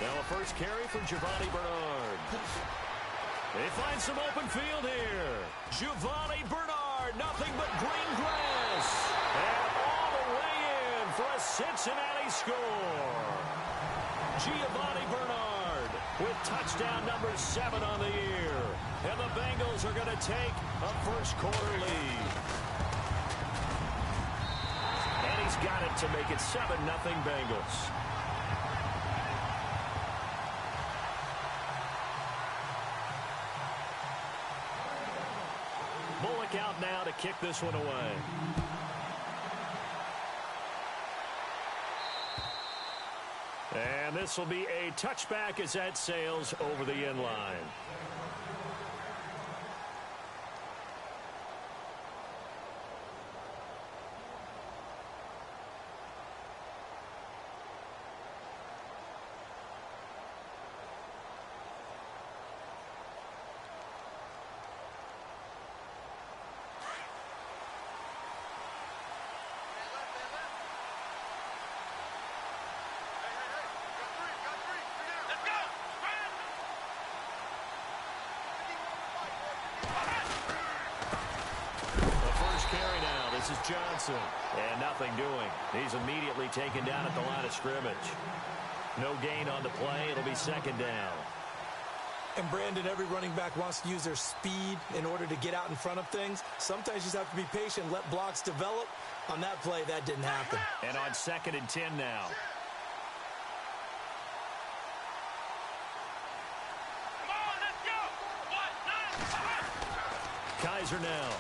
Now a first carry for Giovanni Bernard. They find some open field here. Giovanni Bernard, nothing but green grass. And all the way in for a Cincinnati score. Giovanni Bernard with touchdown number 7 on the year. And the Bengals are going to take a first quarter lead. And he's got it to make it 7-0 Bengals. Bullock out now to kick this one away. And this will be a touchback as that sails over the end line. This is Johnson, and nothing doing. He's immediately taken down at the line of scrimmage. No gain on the play. It'll be second down. And, Brandon, every running back wants to use their speed in order to get out in front of things. Sometimes you just have to be patient, let blocks develop. On that play, that didn't happen. And on 2nd and 10 now. Come on, let's go. Kaiser now.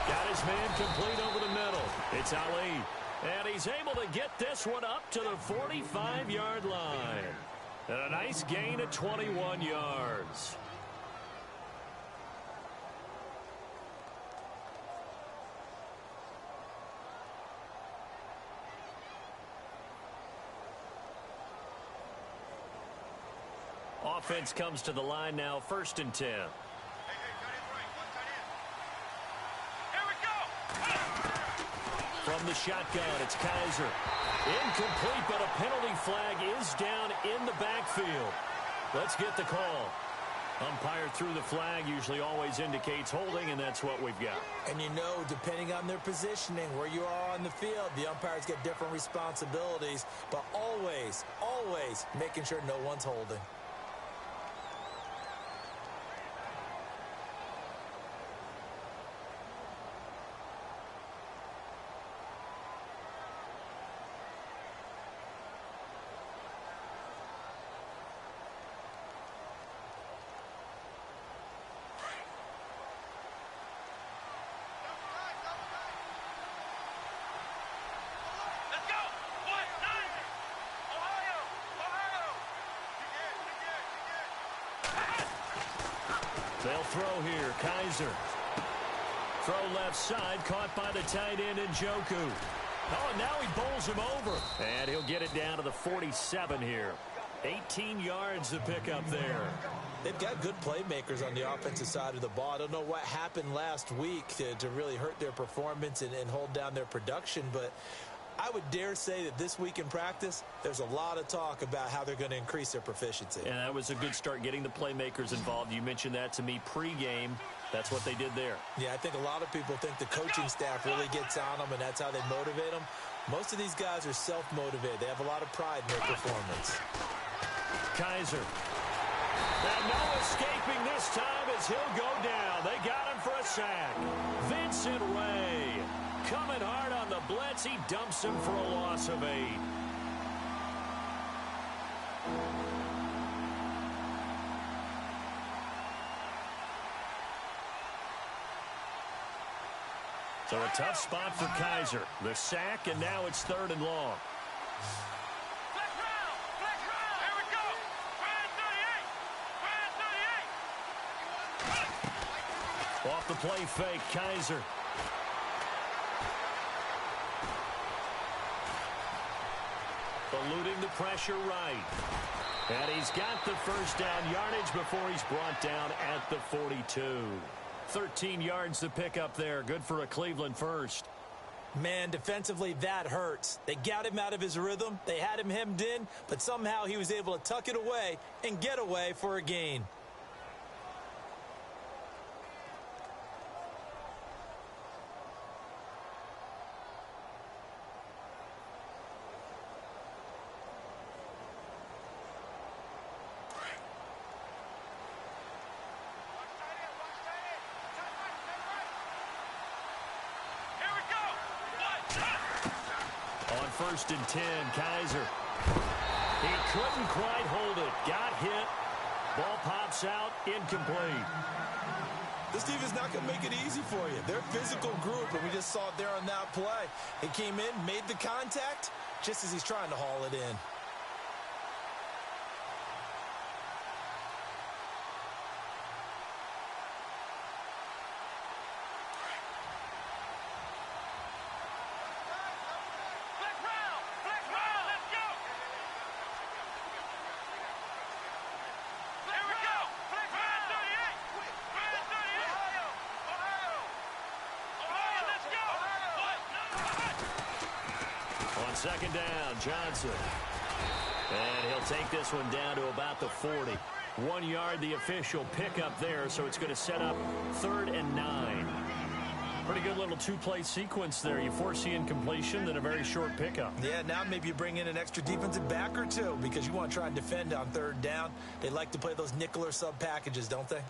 Got his man complete over the middle. It's Ali. And he's able to get this one up to the 45-yard line. And a nice gain of 21 yards. Offense comes to the line now, 1st and 10. From the shotgun, it's Kaiser. Incomplete, but a penalty flag is down in the backfield. Let's get the call. Umpire threw the flag, usually always indicates holding, and that's what we've got. And you know, depending on their positioning, where you are on the field, the umpires get different responsibilities, but always, always making sure no one's holding. They'll throw here. Kaiser. Throw left side, caught by the tight end Njoku. Oh, and now he bowls him over. And he'll get it down to the 47 here. 18 yards to pick up there. They've got good playmakers on the offensive side of the ball. I don't know what happened last week to really hurt their performance and hold down their production, but I would dare say that this week in practice, there's a lot of talk about how they're going to increase their proficiency. And that was a good start, getting the playmakers involved. You mentioned that to me pregame. That's what they did there. Yeah, I think a lot of people think the coaching staff really gets on them, and that's how they motivate them. Most of these guys are self-motivated. They have a lot of pride in their performance. Kaiser. And no escaping this time as he'll go down. They got him for a sack. Vincent Ray. Coming hard on the blitz, he dumps him for a loss of 8. So a tough spot for Kaiser. The sack, and now it's 3rd and long. Flex round, here we go. Brand 38. Off the play fake, Kaiser. Eluding the pressure right. And he's got the first down yardage before he's brought down at the 42. 13 yards to pick up there. Good for a Cleveland first. Man, defensively, that hurts. They got him out of his rhythm. They had him hemmed in, but somehow he was able to tuck it away and get away for a gain. First and 10, Kaiser. He couldn't quite hold it. Got hit. Ball pops out, incomplete. This defense is not going to make it easy for you. They're a physical group, and we just saw it there on that play. He came in, made the contact, just as he's trying to haul it in. Second down, Johnson. And he'll take this one down to about the 40. 1 yard, the official pickup there, so it's going to set up 3rd and 9. Pretty good little two-play sequence there. You foresee incompletion, then a very short pickup. Yeah, now maybe you bring in an extra defensive back or two because you want to try and defend on 3rd down. They like to play those nickel or sub packages, don't they?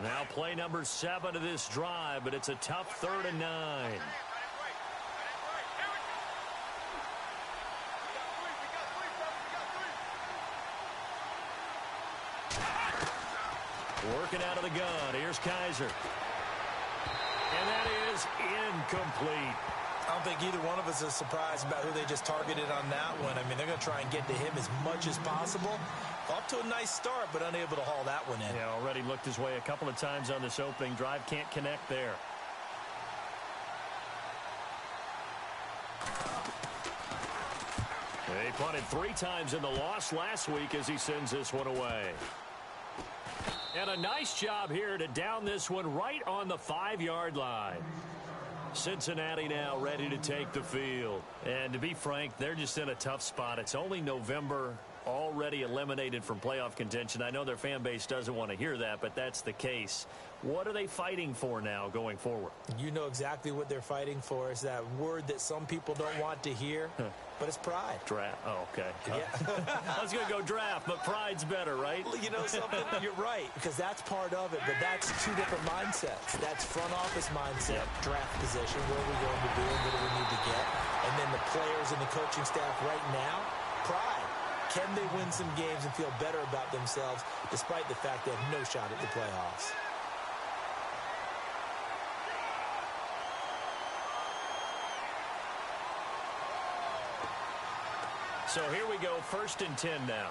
Now play number 7 of this drive, but it's a tough 3rd and 9. Working out of the gun. Here's Kaiser. And that is incomplete. I don't think either one of us is surprised about who they just targeted on that one. I mean, they're going to try and get to him as much as possible. Off to a nice start, but unable to haul that one in. Yeah, already looked his way a couple of times on this opening drive. Can't connect there. He punted 3 times in the loss last week as he sends this one away. And a nice job here to down this one right on the 5-yard line. Cincinnati now ready to take the field. And to be frank, they're just in a tough spot. It's only November, already eliminated from playoff contention. I know their fan base doesn't want to hear that, but that's the case. What are they fighting for now going forward? You know exactly what they're fighting for. Is that word that some people don't want to hear, but it's pride. Draft. Oh, okay. Yeah. I was going to go draft, but pride's better, right? You know something? You're right, because that's part of it, but that's 2 different mindsets. That's front office mindset, draft position, where are we going to be and what do we need to get? And then the players and the coaching staff right now, pride. Can they win some games and feel better about themselves despite the fact they have no shot at the playoffs? So here we go, 1st and 10 now.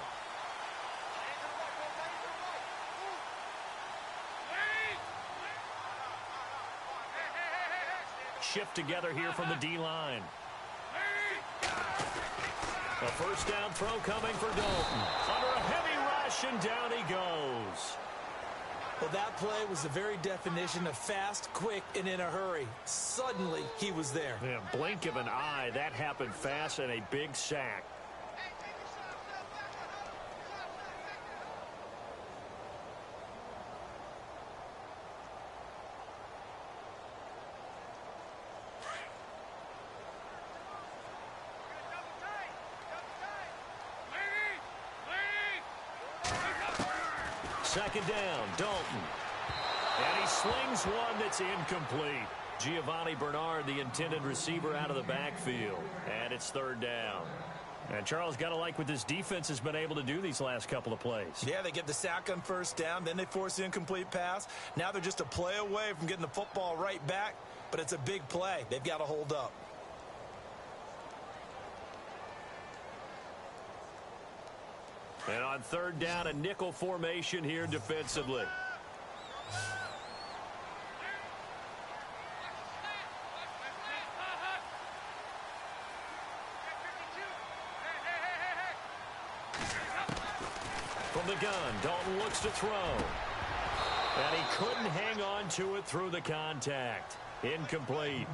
Shift together here from the D-line. A first down throw coming for Dalton. Under a heavy rush, and down he goes. Well, that play was the very definition of fast, quick, and in a hurry. Suddenly, he was there. Yeah, blink of an eye. That happened fast, and a big sack. Second down, Dalton. And he slings one that's incomplete. Giovanni Bernard, the intended receiver, out of the backfield. And it's 3rd down. And Charles, got to like what this defense has been able to do these last couple of plays. Yeah, they get the sack on first down, then they force the incomplete pass. Now they're just a play away from getting the football right back, but it's a big play. They've got to hold up. And on 3rd down, a nickel formation here defensively. From the gun, Dalton looks to throw. And he couldn't hang on to it through the contact. Incomplete.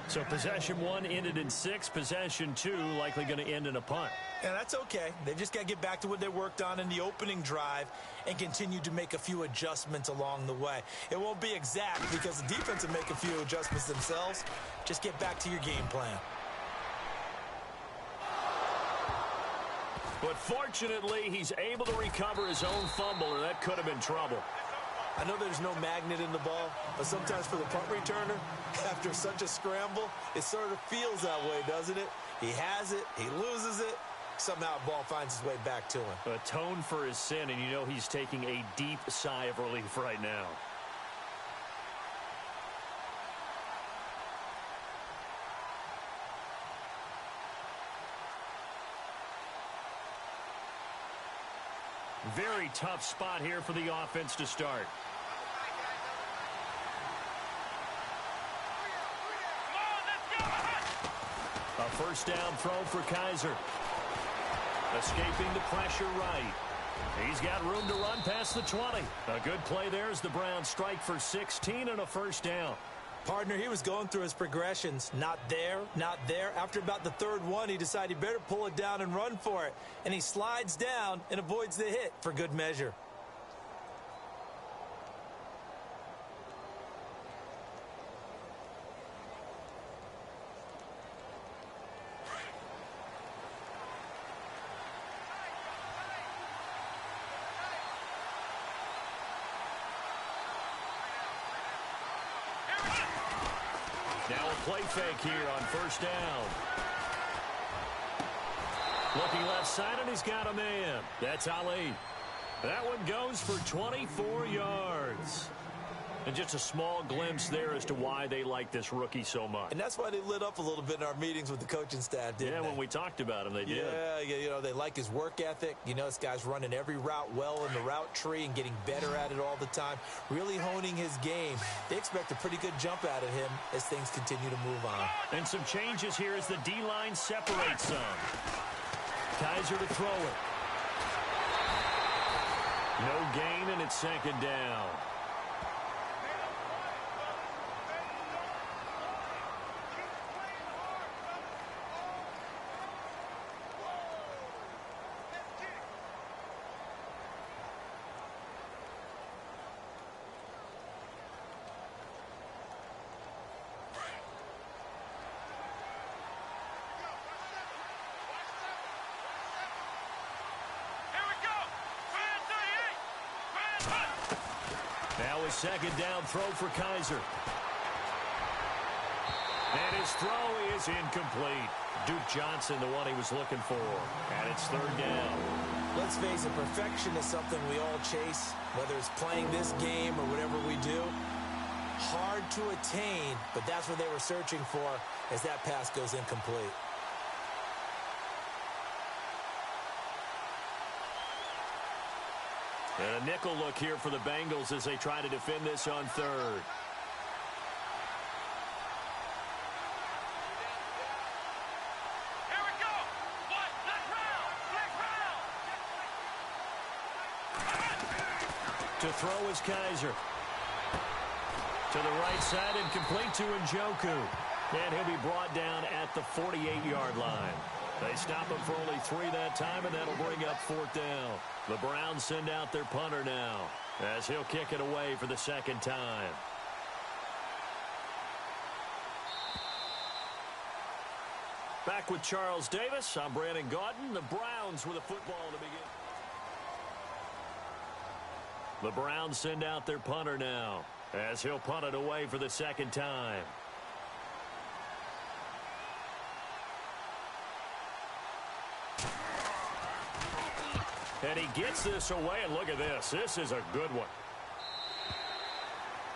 So possession 1 ended in 6. Possession 2 likely going to end in a punt. And that's okay. They've just got to get back to what they worked on in the opening drive and continue to make a few adjustments along the way. It won't be exact because the defense will make a few adjustments themselves. Just get back to your game plan. But fortunately, he's able to recover his own fumble, or that could have been trouble. I know there's no magnet in the ball, but sometimes for the punt returner, after such a scramble, it sort of feels that way, doesn't it? He has it, he loses it, somehow the ball finds its way back to him. Atone for his sin, and you know he's taking a deep sigh of relief right now. Very tough spot here for the offense to start. A first down throw for Kaiser. Escaping the pressure right. He's got room to run past the 20. A good play there as the Browns strike for 16 and a first down. Partner, he was going through his progressions. Not there, not there. After about the third one, he decided he better pull it down and run for it. And he slides down and avoids the hit for good measure. Now a play fake here on first down. Looking left side, and he's got a man. That's Ali. That one goes for 24 yards. And just a small glimpse there as to why they like this rookie so much. And that's why they lit up a little bit in our meetings with the coaching staff, didn't they? Yeah, when we talked about him, they did. Yeah, you know, they like his work ethic. You know, this guy's running every route well in the route tree and getting better at it all the time, really honing his game. They expect a pretty good jump out of him as things continue to move on. And some changes here as the D-line separates some. Kaiser to throw it. No gain, and it's second down. Now a second down throw for Kaiser. And his throw is incomplete. Duke Johnson, the one he was looking for. And it's third down. Let's face it, perfection is something we all chase, whether it's playing this game or whatever we do. Hard to attain, but that's what they were searching for as that pass goes incomplete. And a nickel look here for the Bengals as they try to defend this on third. Here we go. What? Black round. To throw is Kaiser. To the right side and complete to Njoku. And he'll be brought down at the 48-yard line. They stop him for only 3 that time, and that'll bring up fourth down. The Browns send out their punter now as he'll kick it away for the second time. Back with Charles Davis. I'm Brandon Gaudin. The Browns with a football to begin. The Browns send out their punter now as he'll punt it away for the second time. And he gets this away, and look at this. This is a good one.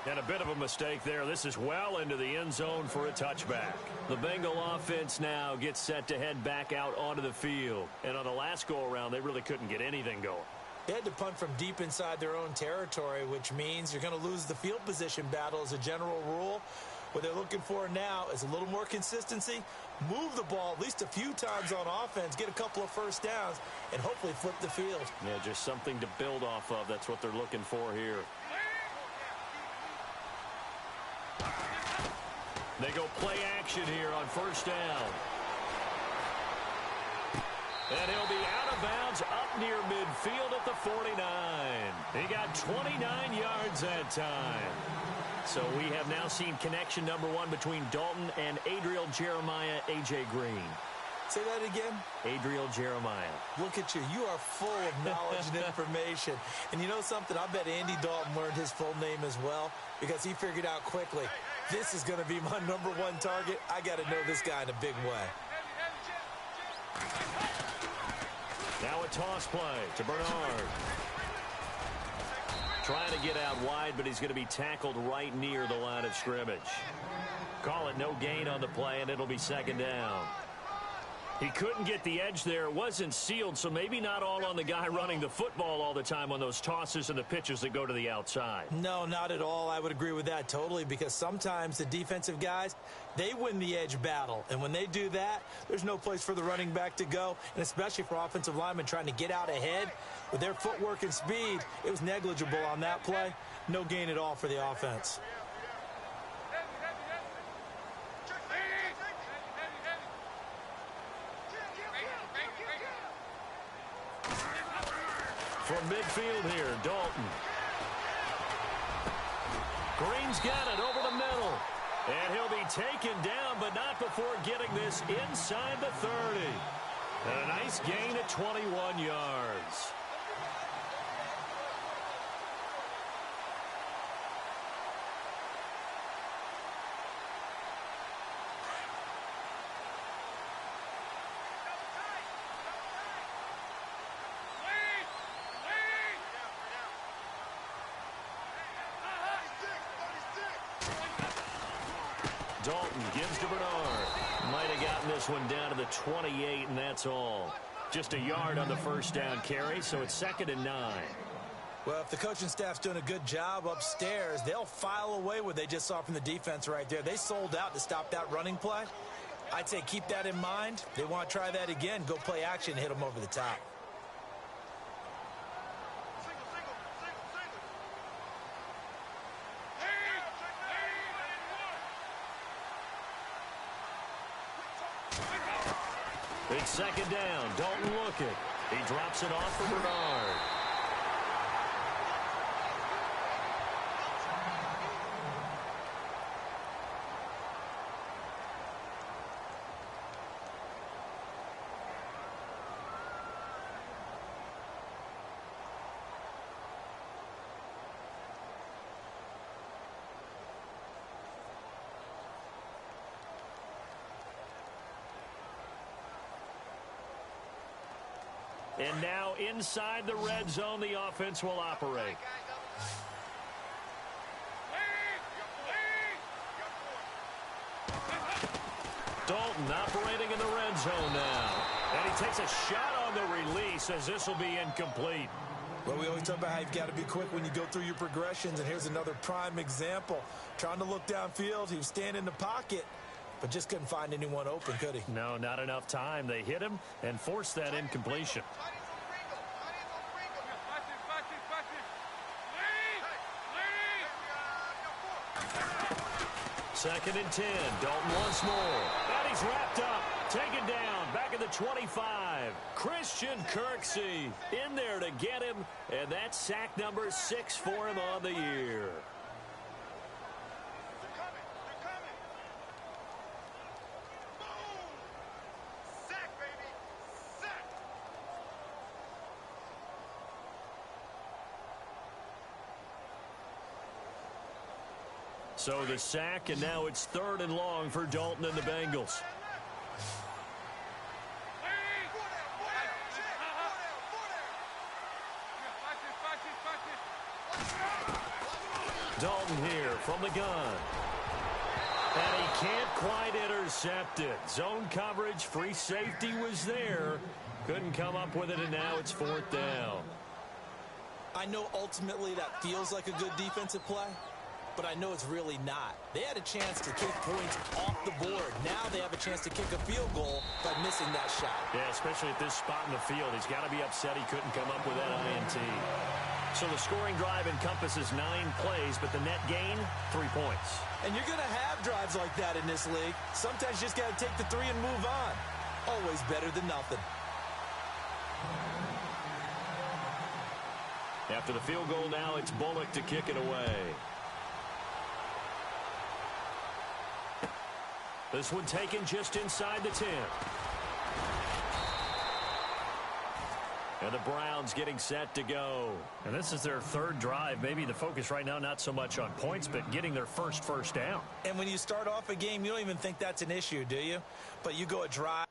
And a bit of a mistake there. This is well into the end zone for a touchback. The Bengal offense now gets set to head back out onto the field. And on the last go-around, they really couldn't get anything going. They had to punt from deep inside their own territory, which means you're going to lose the field position battle as a general rule. What they're looking for now is a little more consistency, move the ball at least a few times on offense, get a couple of first downs, and hopefully flip the field. Yeah, just something to build off of. That's what they're looking for here. They go play action here on first down. And he'll be out of bounds up near midfield at the 49. He got 29 yards that time. So we have now seen connection number 1 between Dalton and Adriel Jeremiah, A.J. Green. Say that again? Adriel Jeremiah. Look at you. You are full of knowledge and information. And you know something? I bet Andy Dalton learned his full name as well because he figured out quickly, this is going to be my number 1 target. I got to know this guy in a big way. Now a toss play to Bernard. Trying to get out wide, but he's going to be tackled right near the line of scrimmage. Call it no gain on the play, and it'll be second down. He couldn't get the edge there. It wasn't sealed, so maybe not all on the guy running the football all the time on those tosses and the pitches that go to the outside. No, not at all. I would agree with that totally because sometimes the defensive guys, they win the edge battle. And when they do that, there's no place for the running back to go, and especially for offensive linemen trying to get out ahead. With their footwork and speed, it was negligible on that play. No gain at all for the offense. From midfield here, Dalton. Green's got it over the middle. And he'll be taken down, but not before getting this inside the 30. And a nice gain at 21 yards. Dalton gives to Bernard. Might have gotten this one down to the 28, and that's all. Just a yard on the first down carry, so it's 2nd and 9. Well, if the coaching staff's doing a good job upstairs, they'll file away what they just saw from the defense right there. They sold out to stop that running play. I'd say keep that in mind. They want to try that again. Go play action, hit them over the top. Big second down. Dalton looking. He drops it off for Bernard. And now inside the red zone, the offense will operate. Dalton operating in the red zone now. And he takes a shot on the release as this will be incomplete. Well, we always talk about how you've got to be quick when you go through your progressions, and here's another prime example. Trying to look downfield, he was standing in the pocket, but just couldn't find anyone open, could he? No, not enough time. They hit him and forced that incompletion. 2nd and 10. Dalton once more. And he's wrapped up. Taken down. Back at the 25. Christian Kirksey in there to get him. And that's sack number 6 for him on the year. So the sack, and now it's 3rd and long for Dalton and the Bengals. Dalton here from the gun. And he can't quite intercept it. Zone coverage, free safety was there. Couldn't come up with it, and now it's 4th down. I know ultimately that feels like a good defensive play, but I know it's really not. They had a chance to kick points off the board. Now they have a chance to kick a field goal by missing that shot. Yeah, especially at this spot in the field. He's got to be upset he couldn't come up with that INT. So the scoring drive encompasses 9 plays, but the net gain, 3 points. And you're going to have drives like that in this league. Sometimes you just got to take the 3 and move on. Always better than nothing. After the field goal now, it's Bullock to kick it away. This one taken just inside the 10. And the Browns getting set to go. And this is their 3rd drive. Maybe the focus right now not so much on points, but getting their first down. And when you start off a game, you don't even think that's an issue, do you? But you go a drive.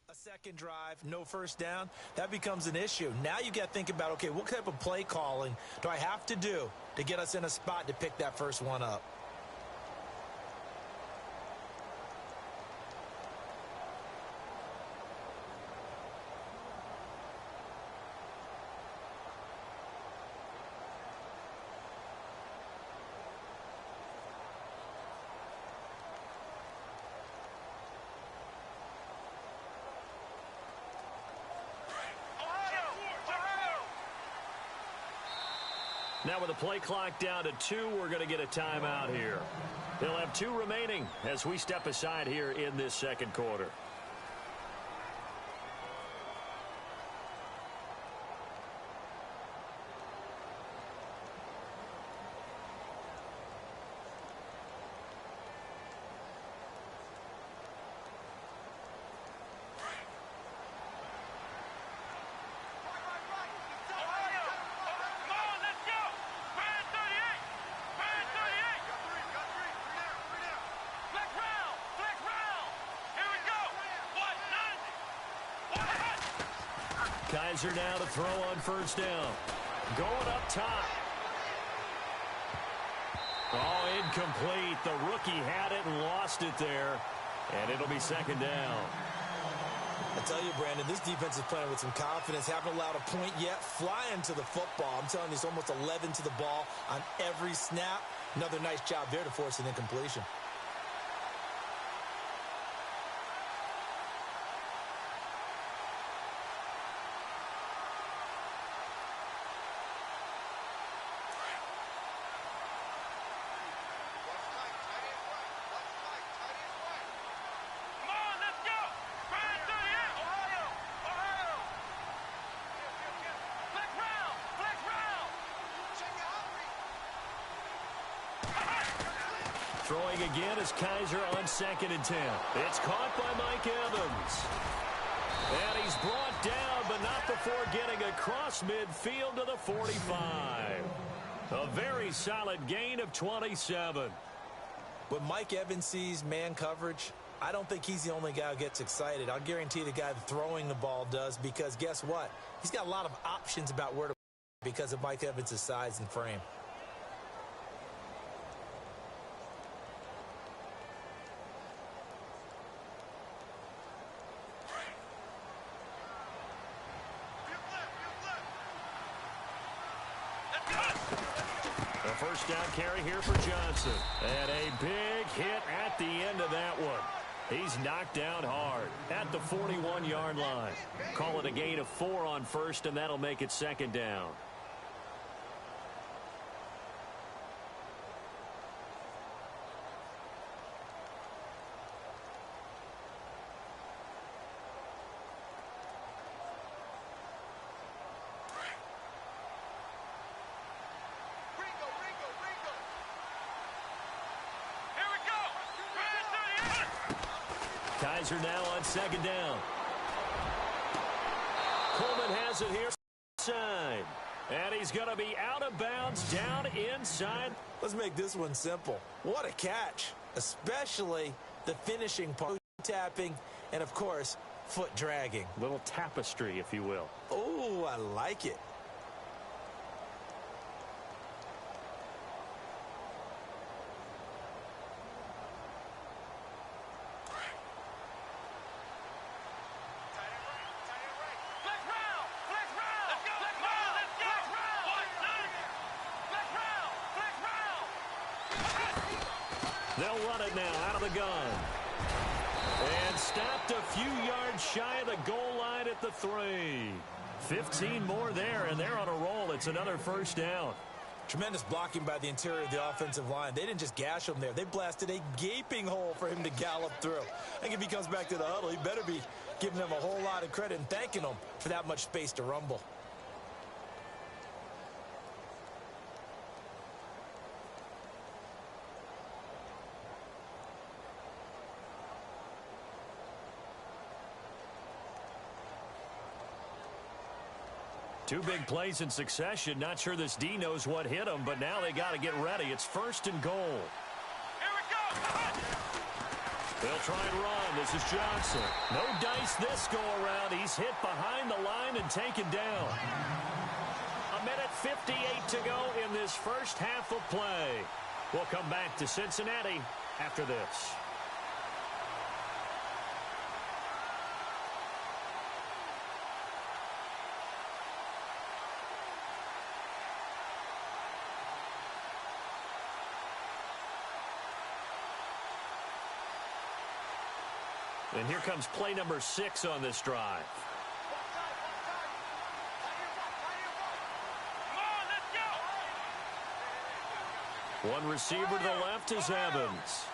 A second drive, no first down, that becomes an issue. Now you got to think about, okay, what type of play calling do I have to do to get us in a spot to pick that first one up? Now with the play clock down to 2, we're going to get a timeout here. They'll have 2 remaining as we step aside here in this second quarter. Kaiser now to throw on first down. Going up top. Oh, incomplete. The rookie had it and lost it there. And it'll be second down. I tell you, Brandon, this defense is playing with some confidence. Haven't allowed a point yet. Flying to the football. I'm telling you, it's almost 11 to the ball on every snap. Another nice job there to force an incompletion. Throwing again is Kaiser on 2nd and 10. It's caught by Mike Evans. And he's brought down, but not before getting across midfield to the 45. A very solid gain of 27. When Mike Evans sees man coverage, I don't think he's the only guy who gets excited. I'll guarantee the guy throwing the ball does, because guess what? He's got a lot of options about where to because of Mike Evans' size and frame. First down carry here for Johnson. And a big hit at the end of that one. He's knocked down hard at the 41-yard line. Call it a gain of 4 on first, and that'll make it second down. Kaiser now on 2nd down. Coleman has it here inside. And he's going to be out of bounds down inside. Let's make this one simple. What a catch, especially the finishing part, tapping, and, of course, foot dragging. Little tapestry, if you will. Oh, I like it. They'll run it now out of the gun. And stopped a few yards shy of the goal line at the 3. 15 more there, and they're on a roll. It's another first down. Tremendous blocking by the interior of the offensive line. They didn't just gash him there. They blasted a gaping hole for him to gallop through. I think if he comes back to the huddle, he better be giving them a whole lot of credit and thanking them for that much space to rumble. Two big plays in succession. Not sure this D knows what hit him, but now they got to get ready. It's 1st and goal. Here we go. They'll try and run. This is Johnson. No dice this go-around. He's hit behind the line and taken down. 1:58 to go in this first half of play. We'll come back to Cincinnati after this. And here comes play number 6 on this drive. One receiver to the left is Evans.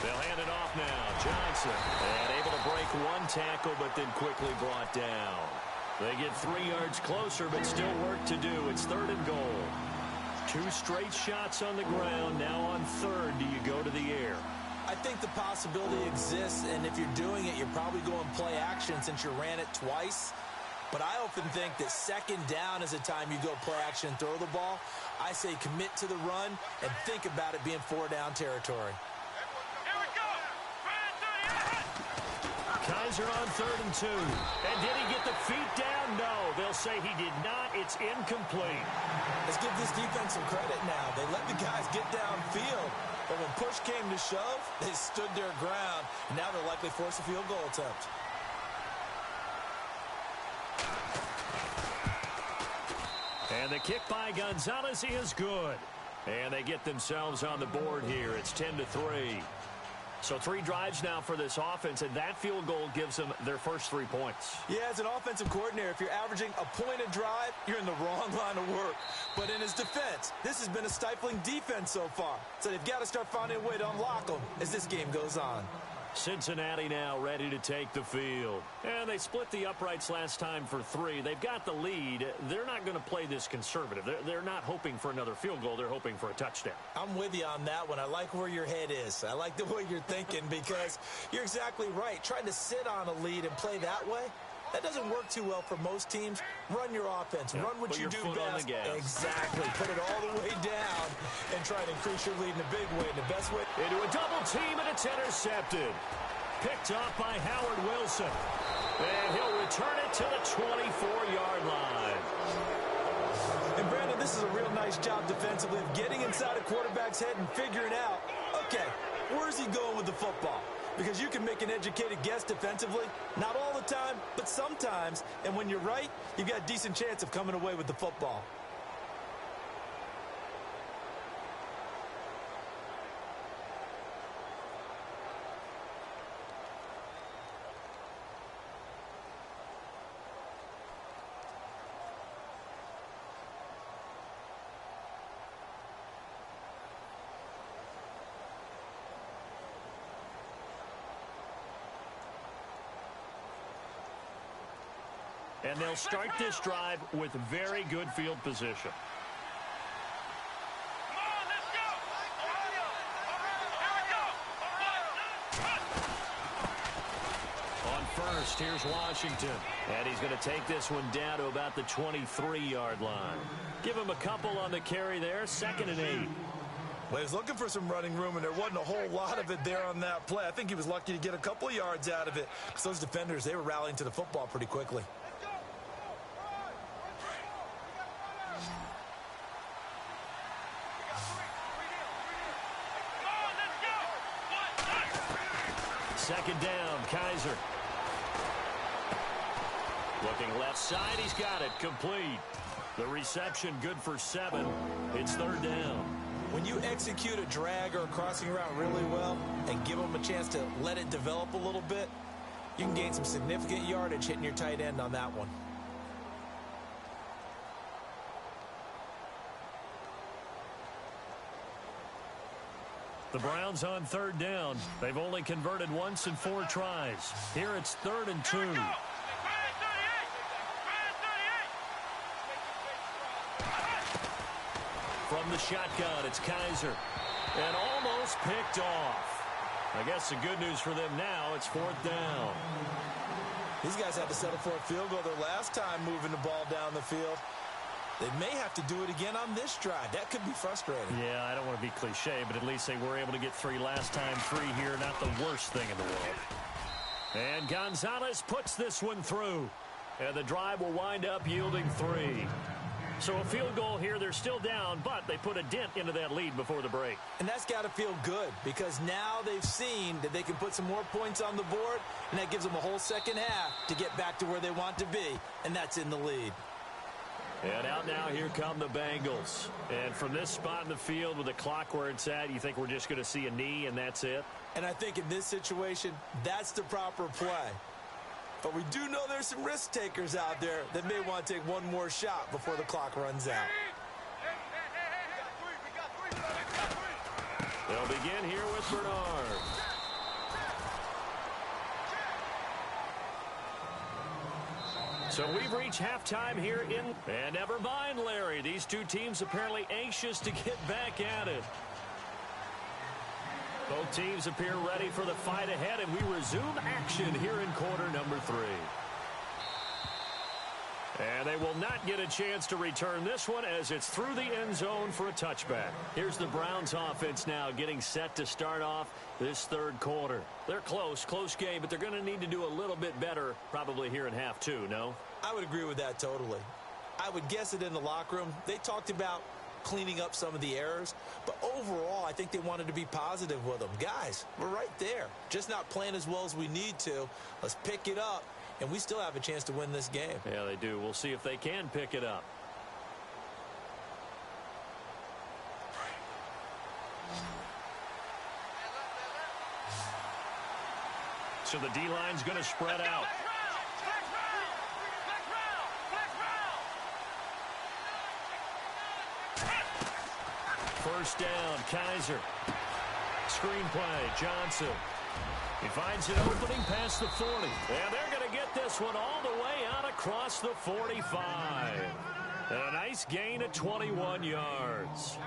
They'll hand it off now. Johnson. And able to break one tackle, but then quickly brought down. They get 3 yards closer, but still work to do. It's 3rd and goal. 2 straight shots on the ground. Now on 3rd, do you go to the air? I think the possibility exists, and if you're doing it, you're probably going play action since you ran it twice. But I often think that 2nd down is a time you go play action and throw the ball. I say commit to the run and think about it being 4-down territory. Kaiser on 3rd and 2. And did he get the feet down? No. They'll say he did not. It's incomplete. Let's give this defense some credit now. They let the guys get downfield. But when push came to shove, they stood their ground. And now they'll likely force a field goal attempt. And the kick by Gonzalez is good. And they get themselves on the board here. It's 10-3. So 3 drives now for this offense, and that field goal gives them their first 3 points. Yeah, as an offensive coordinator, if you're averaging a point a drive, you're in the wrong line of work. But in his defense, this has been a stifling defense so far. So they've got to start finding a way to unlock them as this game goes on. Cincinnati now ready to take the field. And they split the uprights last time for 3. They've got the lead. They're not going to play this conservative. They're not hoping for another field goal. They're hoping for a touchdown. I'm with you on that one. I like where your head is. I like the way you're thinking because you're exactly right. Trying to sit on a lead and play that way, that doesn't work too well for most teams. Run your offense. Yep. Run what you do best. Exactly. Put it all the way down and try to increase your lead in a big way. And the best way. Into a double team, and it's intercepted. Picked off by Howard Wilson. And he'll return it to the 24-yard line. And Brandon, this is a real nice job defensively of getting inside a quarterback's head and figuring out, okay, where's he going with the football? Because you can make an educated guess defensively, not all the time, but sometimes. And when you're right, you've got a decent chance of coming away with the football. And they'll start this drive with very good field position. Come on, let's go! Here we go! first. Here's Washington. And he's going to take this one down to about the 23-yard line. Give him a couple on the carry there. 2nd and 8. Well, he was looking for some running room, and there wasn't a whole lot of it there on that play. I think he was lucky to get a couple of yards out of it, because those defenders, they were rallying to the football pretty quickly. Second down, Kaiser. Looking left side, he's got it. Complete. The reception good for 7. It's 3rd down. When you execute a drag or a crossing route really well and give them a chance to let it develop a little bit, you can gain some significant yardage hitting your tight end on that one. The Browns on 3rd down. They've only converted once in 4 tries. Here it's 3rd and 2. From the shotgun, it's Kaiser. And almost picked off. I guess the good news for them now, it's 4th down. These guys had to settle for a field goal their last time moving the ball down the field. They may have to do it again on this drive. That could be frustrating. Yeah, I don't want to be cliche, but at least they were able to get 3 last time. 3 here, not the worst thing in the world. And Gonzalez puts this one through. And the drive will wind up yielding 3. So a field goal here. They're still down, but they put a dent into that lead before the break. And that's got to feel good, because now they've seen that they can put some more points on the board, and that gives them a whole second half to get back to where they want to be, and that's in the lead. And out now, here come the Bengals. And from this spot in the field with the clock where it's at, you think we're just going to see a knee and that's it? And I think in this situation, that's the proper play. But we do know there's some risk takers out there that may want to take one more shot before the clock runs out. They'll begin here with Bernard. So we've reached halftime here and never mind, Larry. These two teams apparently anxious to get back at it. Both teams appear ready for the fight ahead, and we resume action here in quarter number 3. And they will not get a chance to return this one as it's through the end zone for a touchback. Here's the Browns offense now getting set to start off this 3rd quarter. They're close game, but they're going to need to do a little bit better probably here in half 2, no? I would agree with that totally. I would guess it in the locker room. They talked about cleaning up some of the errors, but overall I think they wanted to be positive with them. Guys, we're right there, just not playing as well as we need to. Let's pick it up, and we still have a chance to win this game. Yeah, they do. We'll see if they can pick it up. So the D-line's going to spread out. First down, Kaiser. Screen play, Johnson. He finds an opening past the 40. And they're going to get this one all the way out across the 45. And a nice gain of 21 yards.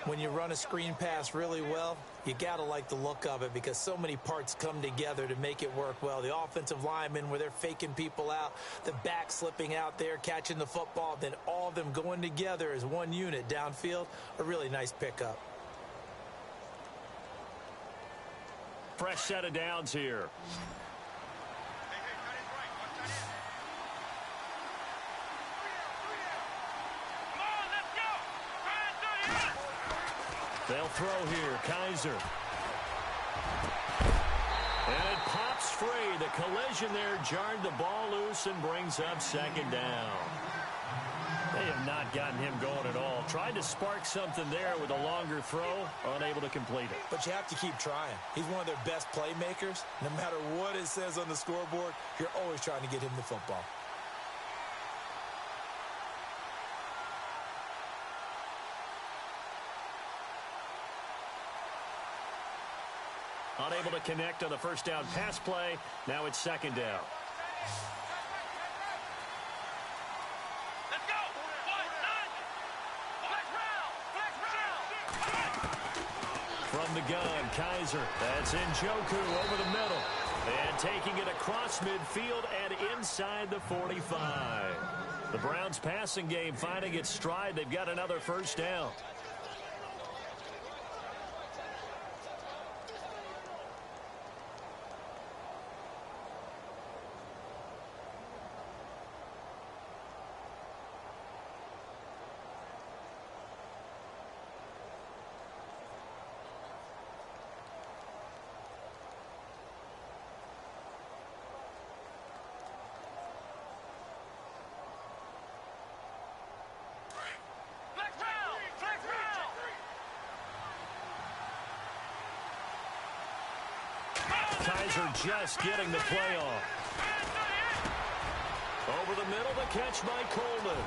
When you run a screen pass really well, you got to like the look of it, because so many parts come together to make it work well. The offensive linemen, where they're faking people out, the back slipping out there, catching the football, then all of them going together as one unit downfield. A really nice pickup. Fresh set of downs here. They'll throw here, Kaiser. And it pops free. The collision there jarred the ball loose and brings up 2nd down. They have not gotten him going at all. Tried to spark something there with a longer throw, unable to complete it. But you have to keep trying. He's one of their best playmakers. No matter what it says on the scoreboard, you're always trying to get him the football. Unable to connect on the first down pass play. Now it's 2nd down. Let's go. From the gun, Kaiser. That's Njoku over the middle. And taking it across midfield and inside the 45. The Browns passing game finding its stride. They've got another first down. Kaiser just getting the play off. Over the middle, the catch by Coleman.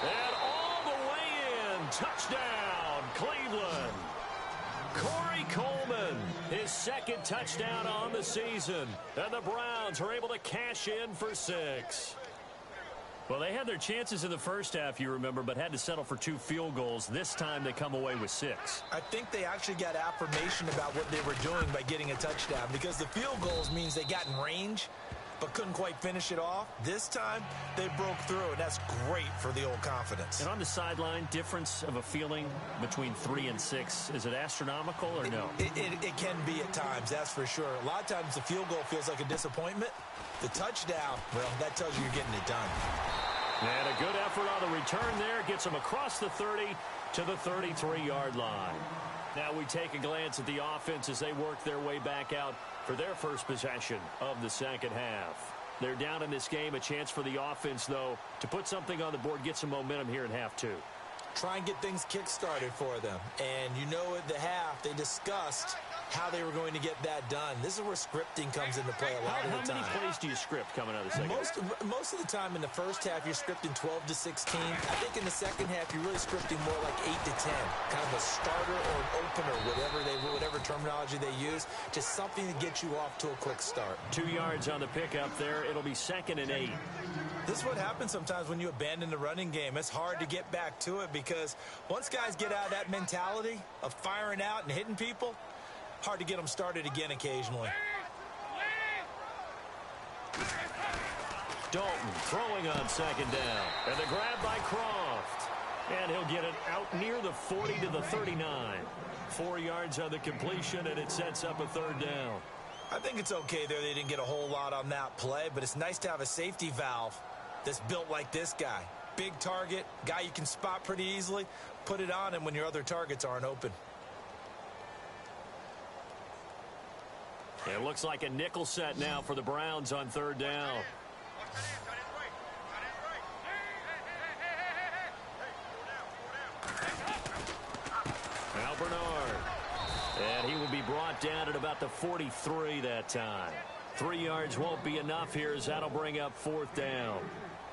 And all the way in. Touchdown, Cleveland. Corey Coleman, his second touchdown on the season. And the Browns are able to cash in for 6. Well, they had their chances in the first half, you remember, but had to settle for 2 field goals. This time they come away with 6. I think they actually got affirmation about what they were doing by getting a touchdown, because the field goals means they got in range but couldn't quite finish it off. This time they broke through, and that's great for the old confidence. And on the sideline, difference of a feeling between 3 and 6, is it astronomical or no? It can be at times, that's for sure. A lot of times the field goal feels like a disappointment. The touchdown, well, that tells you you're getting it done. And a good effort on the return there. Gets them across the 30 to the 33-yard line. Now we take a glance at the offense as they work their way back out for their first possession of the second half. They're down in this game. A chance for the offense, though, to put something on the board, get some momentum here in half 2. Try and get things kick-started for them. And you know at the half, they discussed how they were going to get that done. This is where scripting comes into play a lot of the time. How many plays do you script coming out of the second half? Most of the time in the first half, you're scripting 12 to 16. I think in the second half, you're really scripting more like 8 to 10. Kind of a starter or an opener, whatever terminology they use. Just something to get you off to a quick start. 2 yards on the pickup there. It'll be 2nd and 8. This is what happens sometimes when you abandon the running game. It's hard to get back to it because once guys get out of that mentality of firing out and hitting people, hard to get them started again occasionally. Dalton throwing on 2nd down. And the grab by Croft. And he'll get it out near the 40 to the 39. 4 yards on the completion, and it sets up a 3rd down. I think it's okay there. They didn't get a whole lot on that play, but it's nice to have a safety valve that's built like this guy. Big target, guy you can spot pretty easily. Put it on him when your other targets aren't open. It looks like a nickel set now for the Browns on 3rd down. Now Bernard. And he will be brought down at about the 43 that time. 3 yards won't be enough here as that'll bring up 4th down.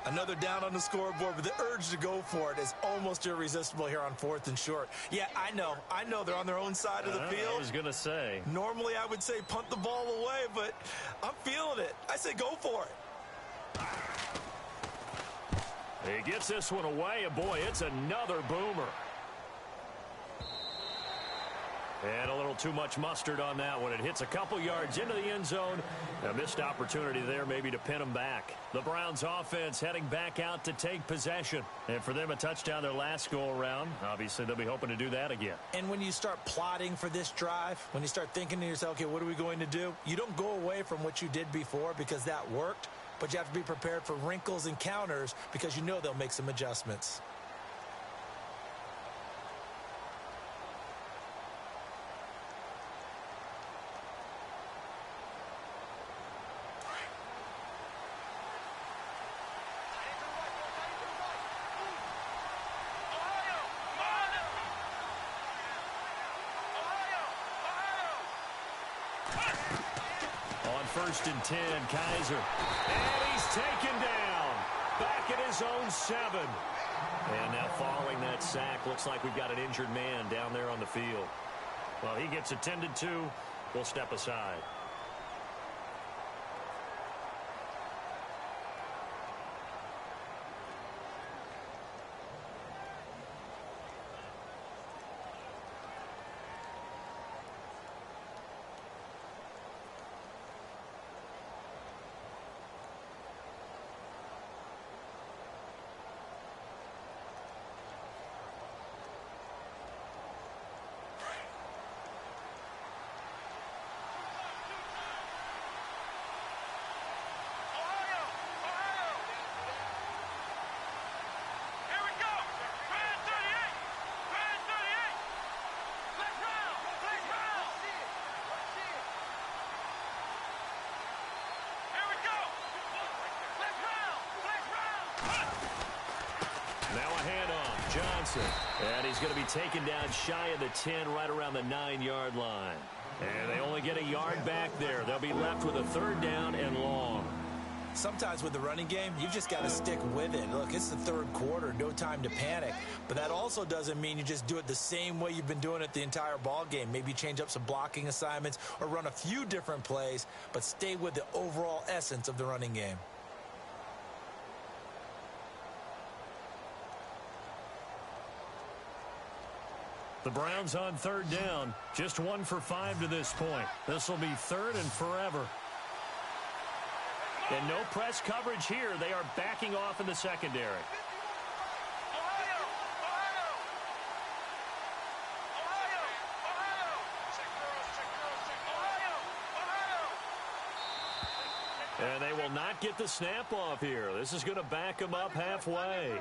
Another down on the scoreboard, but the urge to go for it is almost irresistible here on 4th and short. Yeah, I know they're on their own side of the field. I was going to say. Normally I would say punt the ball away, but I'm feeling it. I say go for it. He gets this one away, and boy, it's another boomer. And a little too much mustard on that one. It hits a couple yards into the end zone. A missed opportunity there maybe to pin them back. The Browns offense heading back out to take possession. And for them, a touchdown their last go-around. Obviously, they'll be hoping to do that again. And when you start plotting for this drive, when you start thinking to yourself, okay, what are we going to do? You don't go away from what you did before because that worked, but you have to be prepared for wrinkles and counters because you know they'll make some adjustments. First and 10, Kaiser. And he's taken down. Back at his own 7. And now following that sack, looks like we've got an injured man down there on the field. Well, he gets attended to. We'll step aside. Now a handoff. Johnson. And he's going to be taken down shy of the 10, right around the 9-yard line. And they only get a yard back there. They'll be left with a 3rd down and long. Sometimes with the running game, you've just got to stick with it. Look, it's the 3rd quarter, no time to panic. But that also doesn't mean you just do it the same way you've been doing it the entire ball game. Maybe change up some blocking assignments or run a few different plays, but stay with the overall essence of the running game. The Browns on 3rd down. Just 1 for 5 to this point. This will be 3rd and forever. And no press coverage here. They are backing off in the secondary. And they will not get the snap off here. This is going to back them up halfway.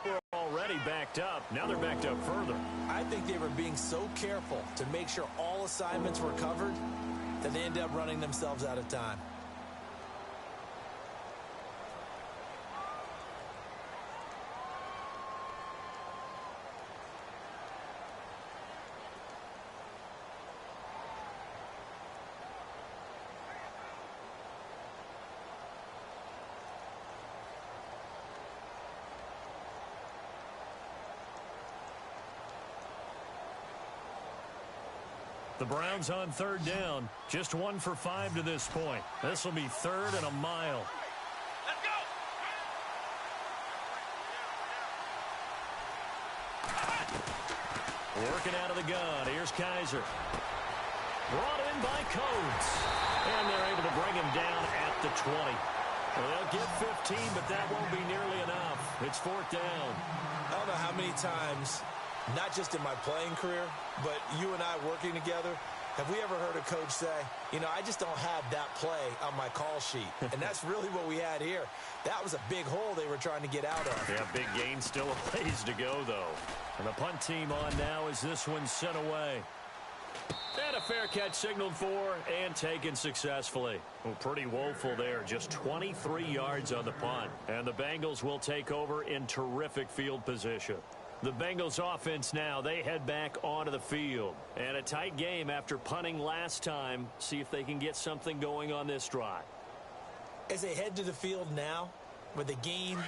We're already backed up. Now they're backed up further. I think they were being so careful to make sure all assignments were covered that they end up running themselves out of time. The Browns on 3rd down. Just 1 for 5 to this point. This will be 3rd and a mile. Let's go! Working out of the gun. Here's Kaiser. Brought in by Coates. And they're able to bring him down at the 20. Well, they'll get 15, but that won't be nearly enough. It's 4th down. I don't know how many times, not just in my playing career, but you and I working together, have we ever heard a coach say, you know, I just don't have that play on my call sheet. And that's really what we had here. That was a big hole they were trying to get out of. Yeah, big gain, still a ways to go, though. And the punt team on now as this one's sent away. And a fair catch signaled for and taken successfully. Well, pretty woeful there. Just 23 yards on the punt. And the Bengals will take over in terrific field position. The Bengals offense now, they head back onto the field. And a tight game after punting last time. See if they can get something going on this drive. As they head to the field now, with the game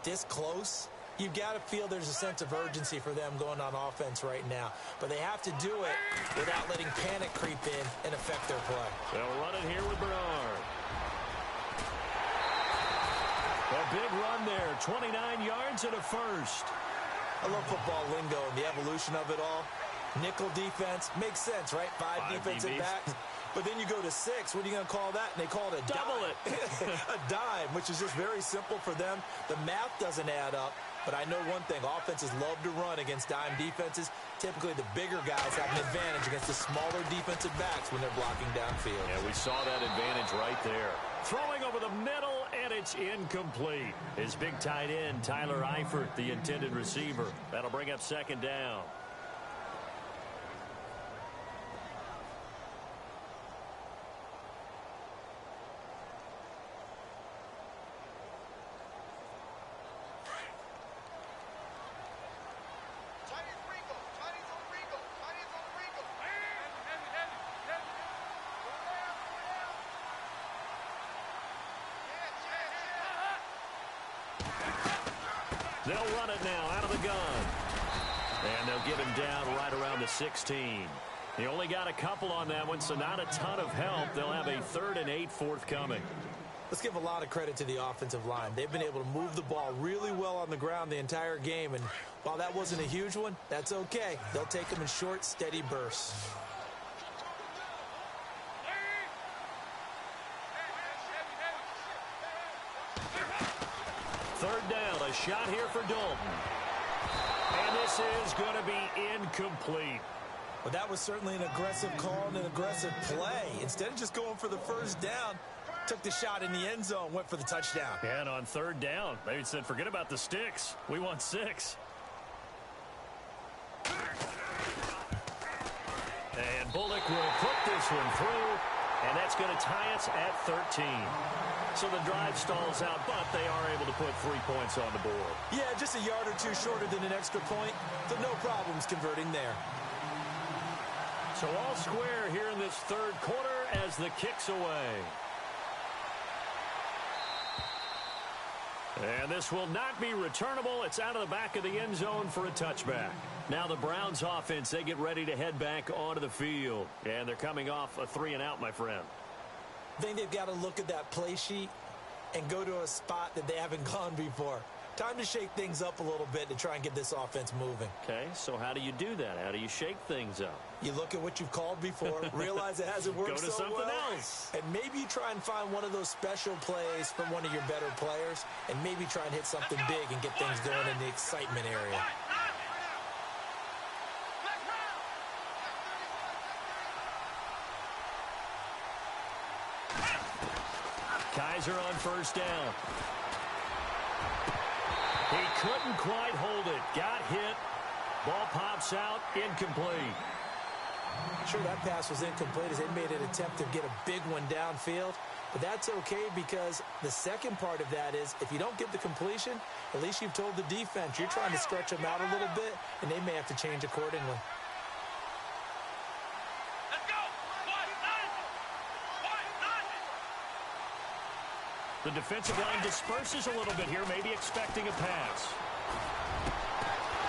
this close, you've got to feel there's a sense of urgency for them going on offense right now. But they have to do it without letting panic creep in and affect their play. They'll run it here with Bernard. A big run there, 29 yards and a first. I love football lingo and the evolution of it all. Nickel defense makes sense, right? Five defensive backs. But then you go to 6. What are you going to call that? And they call it a double dime. A dime, which is just very simple for them. The math doesn't add up. But I know one thing. Offenses love to run against dime defenses. Typically, the bigger guys have an advantage against the smaller defensive backs when they're blocking downfield. Yeah, we saw that advantage right there. Throwing over the middle, and it's incomplete. His big tight end, Tyler Eifert, the intended receiver. That'll bring up 2nd down. They'll run it now out of the gun. And they'll get him down right around the 16. He only got a couple on that one, so not a ton of help. They'll have a 3rd and 8 forthcoming. Let's give a lot of credit to the offensive line. They've been able to move the ball really well on the ground the entire game. And while that wasn't a huge one, that's okay. They'll take them in short, steady bursts. Third down, a shot here for Dalton. And this is going to be incomplete. Well, that was certainly an aggressive call and an aggressive play. Instead of just going for the first down, took the shot in the end zone, went for the touchdown. And on 3rd down, they said, forget about the sticks. We want 6. And Bullock will put this one through. And that's going to tie us at 13. So the drive stalls out, but they are able to put 3 points on the board. Yeah, just a yard or two shorter than an extra point, so no problems converting there. So all square here in this third quarter as the kick's away. And this will not be returnable. It's out of the back of the end zone for a touchback. Now the Browns offense, they get ready to head back onto the field. And they're coming off a 3-and-out, my friend. I think they've got to look at that play sheet and go to a spot that they haven't gone before. Time to shake things up a little bit to try and get this offense moving. Okay, so how do you do that? How do you shake things up? You look at what you've called before, realize it hasn't worked so well. Go to something else. And maybe you try and find one of those special plays from one of your better players, and maybe try and hit something big and get things going in the excitement area. Kaiser on first down. He couldn't quite hold it. Got hit. Ball pops out. Incomplete. Sure, that pass was incomplete as they made an attempt to get a big one downfield. But that's okay because the second part of that is if you don't get the completion, at least you've told the defense you're trying to stretch them out a little bit, and they may have to change accordingly. The defensive line disperses a little bit here, maybe expecting a pass.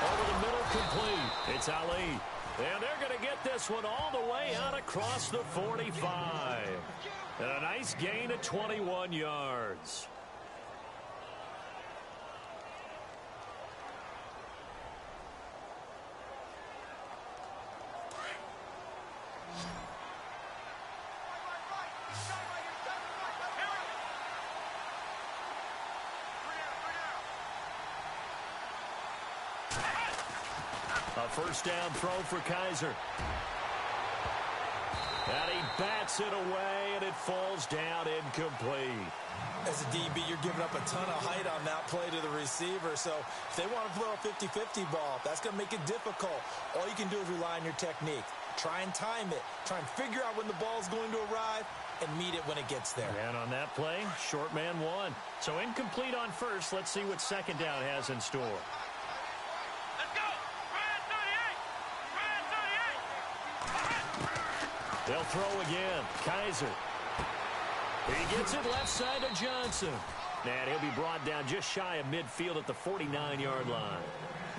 Over the middle, complete. It's Ali. And they're going to get this one all the way out across the 45. And a nice gain of 21 yards. A first down throw for Kaiser. And he bats it away, and it falls down incomplete. As a DB, you're giving up a ton of height on that play to the receiver. So if they want to throw a 50-50 ball, that's going to make it difficult. All you can do is rely on your technique. Try and time it. Try and figure out when the ball is going to arrive and meet it when it gets there. And on that play, short man won. So incomplete on first. Let's see what second down has in store. They'll throw again. Kaiser. He gets it left side to Johnson. And he'll be brought down just shy of midfield at the 49-yard line.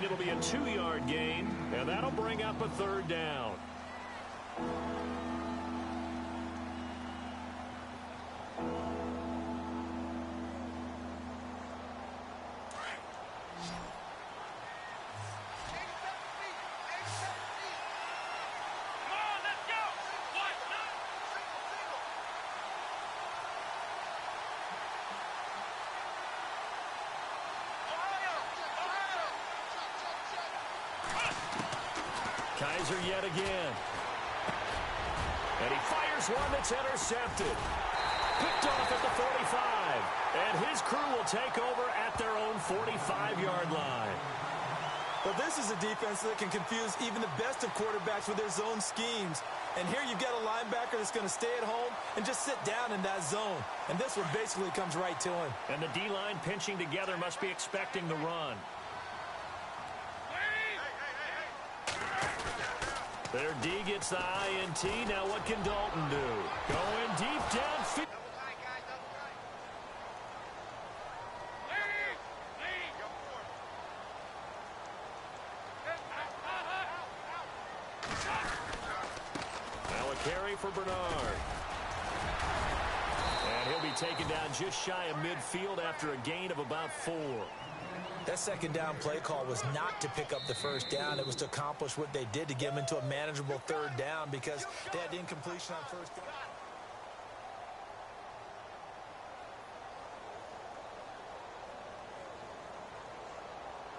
It'll be a 2-yard gain, and that'll bring up a third down. Kaiser yet again. And he fires one that's intercepted. Picked off at the 45. And his crew will take over at their own 45-yard line. Well, this is a defense that can confuse even the best of quarterbacks with their zone schemes. And here you've got a linebacker that's going to stay at home and just sit down in that zone. And this one basically comes right to him. And the D-line pinching together must be expecting the run. Their D gets the INT. Now what can Dalton do? Going deep downfield. Now a carry for Bernard. And he'll be taken down just shy of midfield after a gain of about 4. That second down play call was not to pick up the first down. It was to accomplish what they did to get them into a manageable third down because they had incompletion on first down.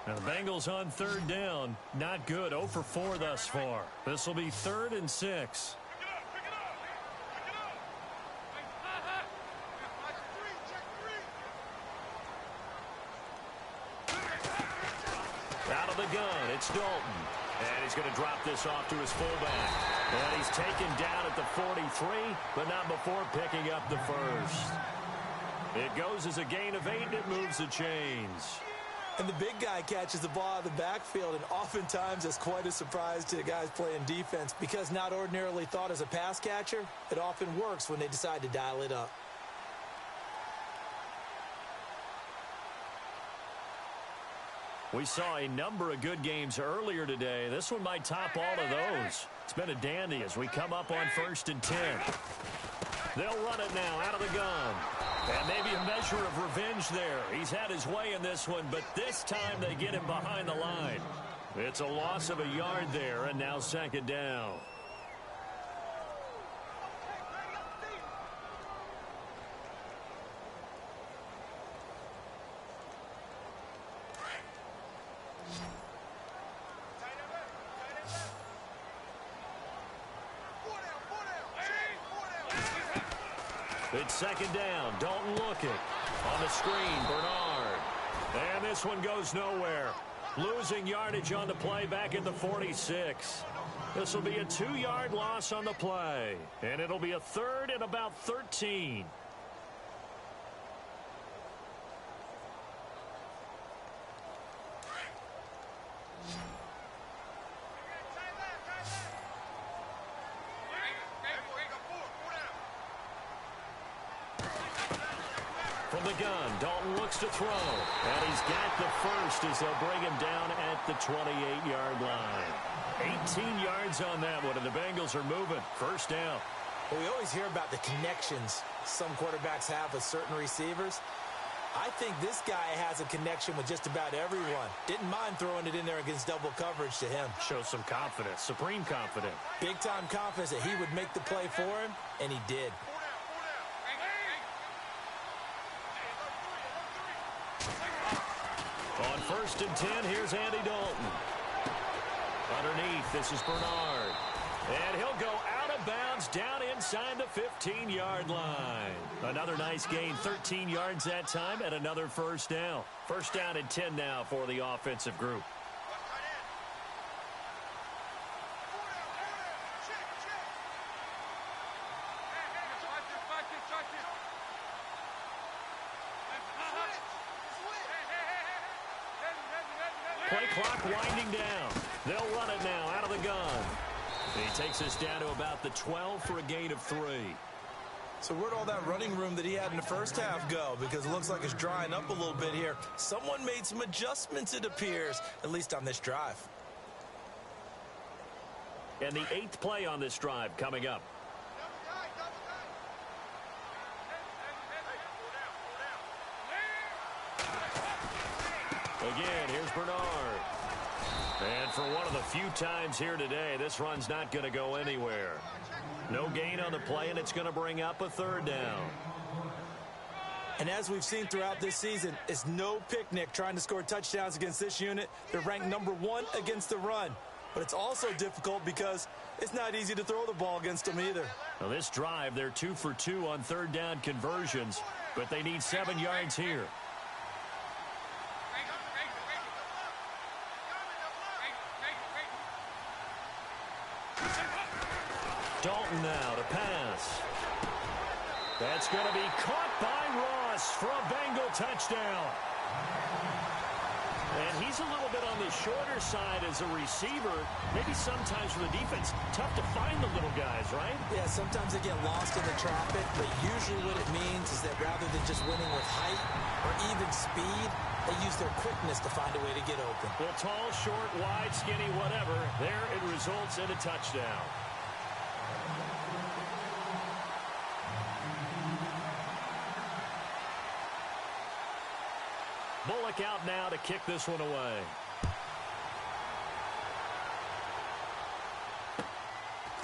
Now the Bengals on third down. Not good. 0 for 4 thus far. This will be 3rd and 6. Out of the gun, it's Dalton. And he's going to drop this off to his fullback. And he's taken down at the 43, but not before picking up the first. It goes as a gain of 8, and it moves the chains. And the big guy catches the ball out of the backfield, and oftentimes it's quite a surprise to the guys playing defense because not ordinarily thought as a pass catcher, it often works when they decide to dial it up. We saw a number of good games earlier today. This one might top all of those. It's been a dandy as we come up on 1st and 10. They'll run it now out of the gun. And maybe a measure of revenge there. He's had his way in this one, but this time they get him behind the line. It's a loss of a yard there, and now 2nd down. It's 2nd down. Don't look it. On the screen, Bernard. And this one goes nowhere. Losing yardage on the play back at the 46. This will be a 2-yard loss on the play. And it'll be a 3rd and about 13. From the gun, Dalton looks to throw. And he's got the first as they'll bring him down at the 28-yard line. 18 yards on that one, and the Bengals are moving. 1st down. Well, we always hear about the connections some quarterbacks have with certain receivers. I think this guy has a connection with just about everyone. Didn't mind throwing it in there against double coverage to him. Shows some confidence, supreme confidence. Big-time confidence that he would make the play for him, and he did. On 1st and 10, here's Andy Dalton. Underneath, this is Bernard. And he'll go out of bounds down inside the 15-yard line. Another nice gain, 13 yards that time, and another 1st down. 1st down and 10 now for the offensive group. Play clock winding down. They'll run it now out of the gun. He takes us down to about the 12 for a gain of 3. So where'd all that running room that he had in the first half go? Because it looks like it's drying up a little bit here. Someone made some adjustments, it appears, at least on this drive. And the 8th play on this drive coming up. Again, here's Bernard. And for one of the few times here today, this run's not going to go anywhere. No gain on the play, and it's going to bring up a 3rd down. And as we've seen throughout this season, it's no picnic trying to score touchdowns against this unit. They're ranked number 1 against the run. But it's also difficult because it's not easy to throw the ball against them either. Now this drive, they're 2 for 2 on 3rd down conversions, but they need 7 yards here. Dalton now to pass. That's going to be caught by Ross for a Bengal touchdown. And he's a little bit on the shorter side as a receiver. Maybe sometimes for the defense, tough to find the little guys, right? Yeah, sometimes they get lost in the traffic, but usually what it means is that rather than just winning with height or even speed, they use their quickness to find a way to get open. Well, tall, short, wide, skinny, whatever, there it results in a touchdown. Bullock out now to kick this one away.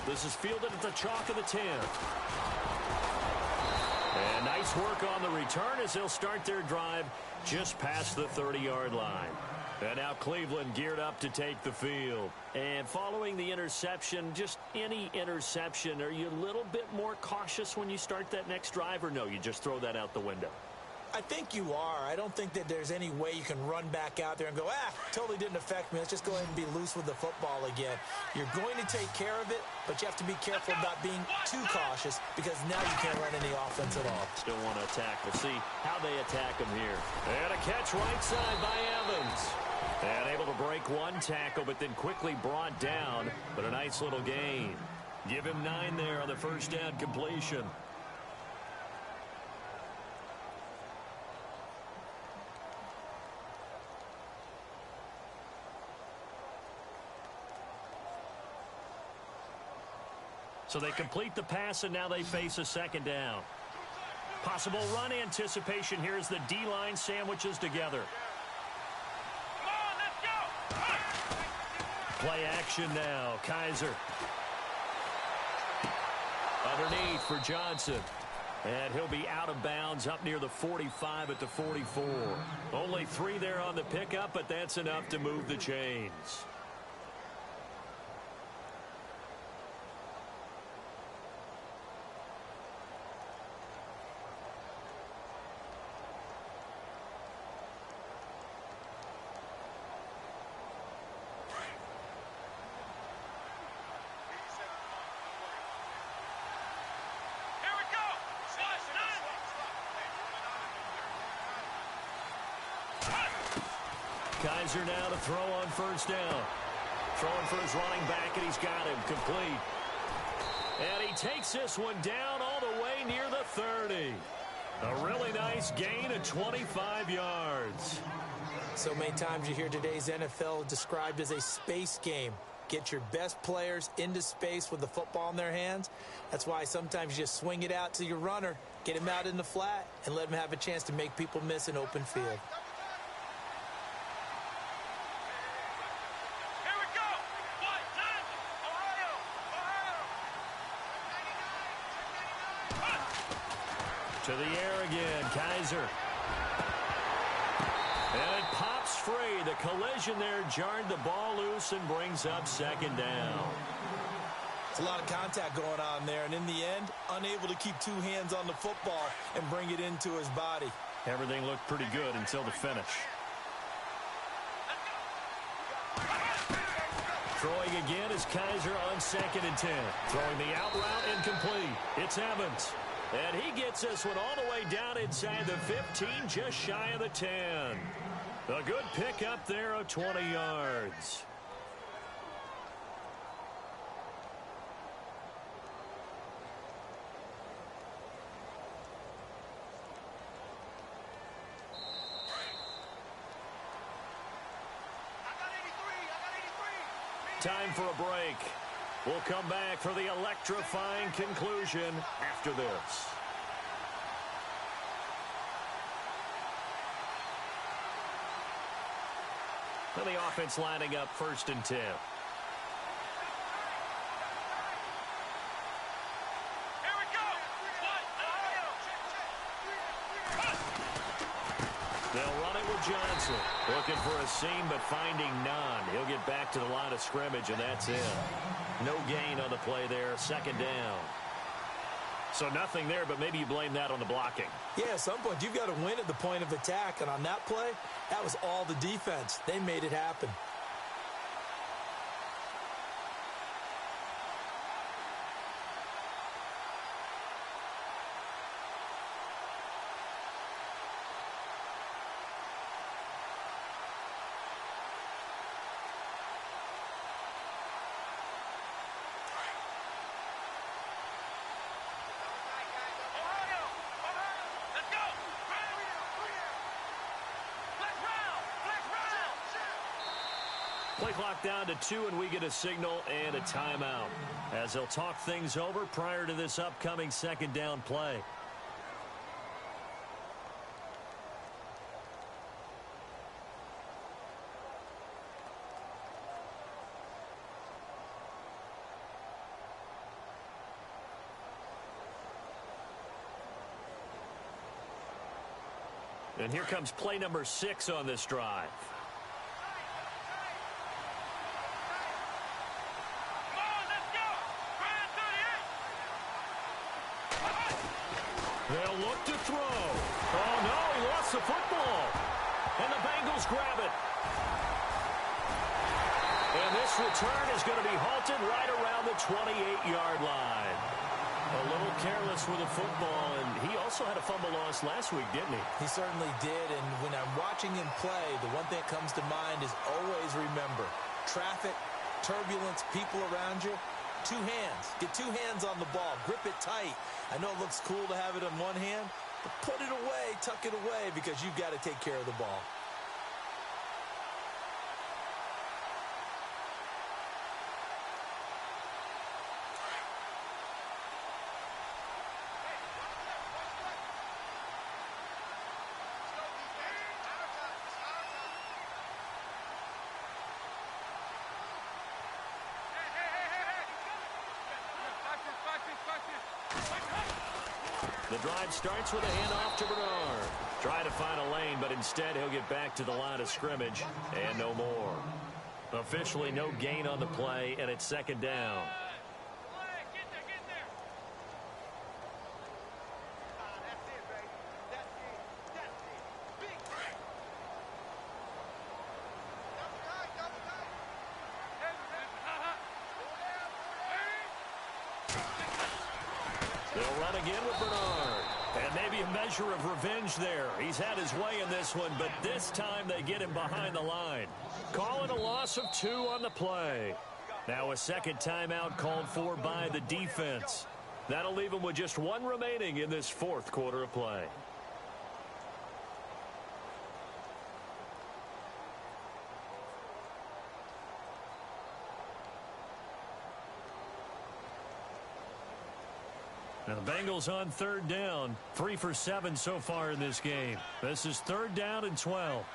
This is fielded at the chalk of the 10. And nice work on the return as they'll start their drive just past the 30-yard line. And now Cleveland geared up to take the field. And following the interception, just any interception, are you a little bit more cautious when you start that next drive, or no, you just throw that out the window? I think you are. I don't think that there's any way you can run back out there and go, totally didn't affect me. Let's just go ahead and be loose with the football again. You're going to take care of it, but you have to be careful about being too cautious because now you can't run any offense at all. Still want to attack. We'll see how they attack him here. And a catch right side by Evans. And able to break one tackle, but then quickly brought down. But a nice little gain. Give him 9 there on the first down completion. So they complete the pass, and now they face a second down. Possible run anticipation here as the D-line sandwiches together. Come on, let's go! Play action now. Kaiser. Underneath for Johnson. And he'll be out of bounds up near the 45 at the 44. Only 3 there on the pickup, but that's enough to move the chains. Kaiser now to throw on first down. Throwing for his running back, and he's got him complete. And he takes this one down all the way near the 30. A really nice gain of 25 yards. So many times you hear today's NFL described as a space game. Get your best players into space with the football in their hands. That's why sometimes you just swing it out to your runner, get him out in the flat, and let him have a chance to make people miss an open field. To the air again, Kaiser. And it pops free. The collision there jarred the ball loose and brings up second down. It's a lot of contact going on there, and in the end, unable to keep 2 hands on the football and bring it into his body. Everything looked pretty good until the finish. Throwing again is Kaiser on 2nd and 10. Throwing the out route incomplete. It's Evans. And he gets this one all the way down inside the 15, just shy of the 10. A good pick up there of 20 yards. Time for a break. We'll come back for the electrifying conclusion after this. And the offense lining up 1st and 10. They'll run it with Johnson. Looking for a seam, but finding none. He'll get back to the line of scrimmage, and that's it. No gain on the play there. 2nd down. So nothing there, but maybe you blame that on the blocking. Yeah, at some point, you've got to win at the point of attack. And on that play, that was all the defense. They made it happen. Play clock down to 2, and we get a signal and a timeout as they'll talk things over prior to this upcoming 2nd down play. And here comes play number 6 on this drive. They'll look to throw. Oh, no, he lost the football. And the Bengals grab it. And this return is going to be halted right around the 28-yard line. A little careless with the football, and he also had a fumble loss last week, didn't he? He certainly did, and when I'm watching him play, the one thing that comes to mind is always remember, traffic, turbulence, people around you, two hands. Get two hands on the ball. Grip it tight. I know it looks cool to have it in one hand, but put it away, tuck it away, because you've got to take care of the ball. The drive starts with a handoff to Bernard. Trying to find a lane, but instead he'll get back to the line of scrimmage and no more. Officially no gain on the play, and it's second down. They'll run again with Bernard. And maybe a measure of revenge there. He's had his way in this one, but this time they get him behind the line. Calling a loss of 2 on the play. Now a second timeout called for by the defense. That'll leave him with just 1 remaining in this fourth quarter of play. Now the Bengals on third down. 3 for 7 so far in this game. This is 3rd down and 12.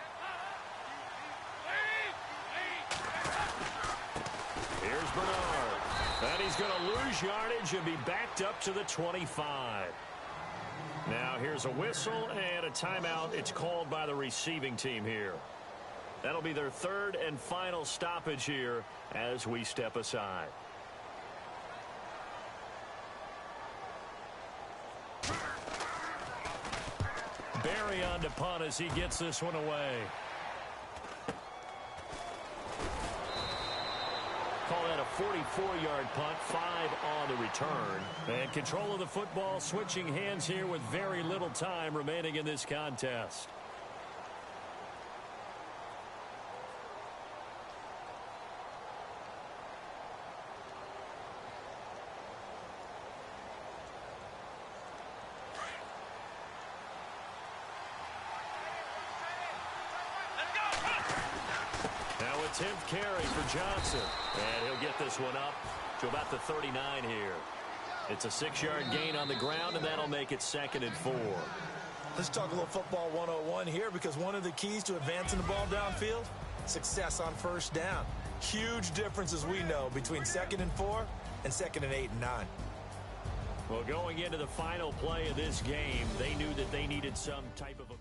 Here's Bernard. And he's going to lose yardage and be backed up to the 25. Now here's a whistle and a timeout. It's called by the receiving team here. That'll be their 3rd and final stoppage here as we step aside. Barry on to punt as he gets this one away. Call that a 44-yard punt, 5 on the return. And control of the football, switching hands here with very little time remaining in this contest. Now a 10th carry for Johnson. And he'll get this one up to about the 39 here. It's a 6-yard gain on the ground, and that'll make it 2nd and 4. Let's talk a little football 101 here, because one of the keys to advancing the ball downfield, success on first down. Huge difference, as we know, between 2nd and 4 and 2nd and 8 and 9. Well, going into the final play of this game, they knew that they needed some type of a